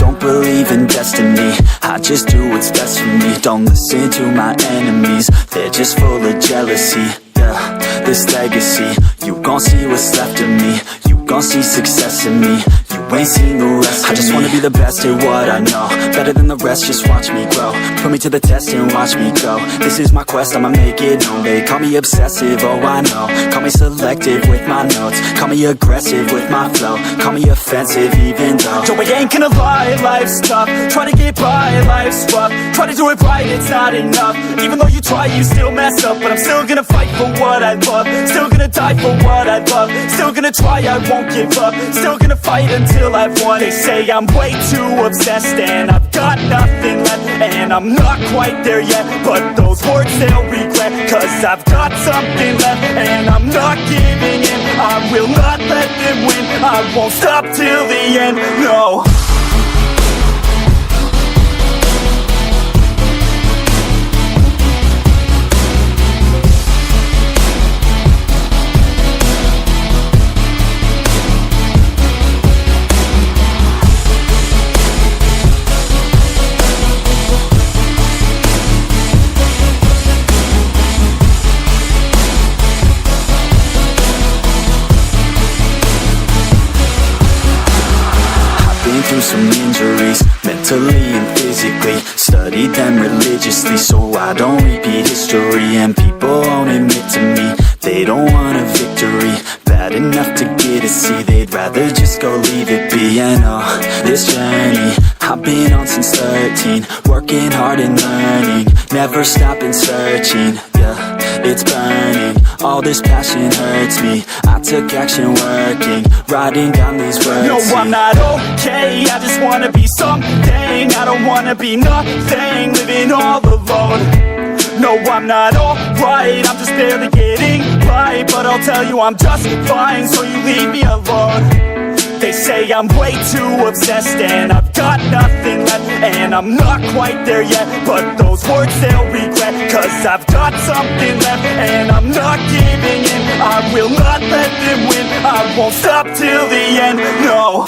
don't believe in destiny, I just do what's best for me. Don't listen to my enemies, they're just full of jealousy. Yeah, this legacy, you gon' see what's left of me. You gon' see success in me, you ain't seen the rest of me. I just wanna be the best at what I know, better than the rest, just watch me grow. Put me to the test and watch me go. This is my quest, I'ma make it known. They call me obsessive, oh I know. Call me selective with my notes, call me aggressive with my flow, call me offensive even though Joe, I ain't gonna lie, life's tough. Try to get by, life's rough. Try to do it right, it's not enough. Even though you try, you still mess up. But I'm still gonna fight for what I love, still gonna die for what I love, still gonna try, I won't give up, still gonna fight until I've won. They say I'm way too obsessed and I've got nothing left, and I'm not quite there yet, but those words they'll regret, cause I've got something left and I'm not giving in. I will not let them win, I won't stop till the end, no. Through some injuries, mentally and physically, studied them religiously so I don't repeat history. And people won't admit to me they don't want a victory bad enough to get a C, they'd rather just go leave it be. And oh, this journey I've been on since 13, working hard and learning, never stopping searching. Yeah, it's burning, all this passion hurts me. I took action working, writing down these words. No, I'm not okay, I just wanna be something. I don't wanna be nothing, living all alone. No, I'm not alright, I'm just barely getting by, but I'll tell you I'm just fine, so you leave me alone. They say I'm way too obsessed and I've got nothing left, and I'm not quite there yet, but those words they'll regret, cause I've got something left and I'm not giving in. I will not let them win, I won't stop till the end, no.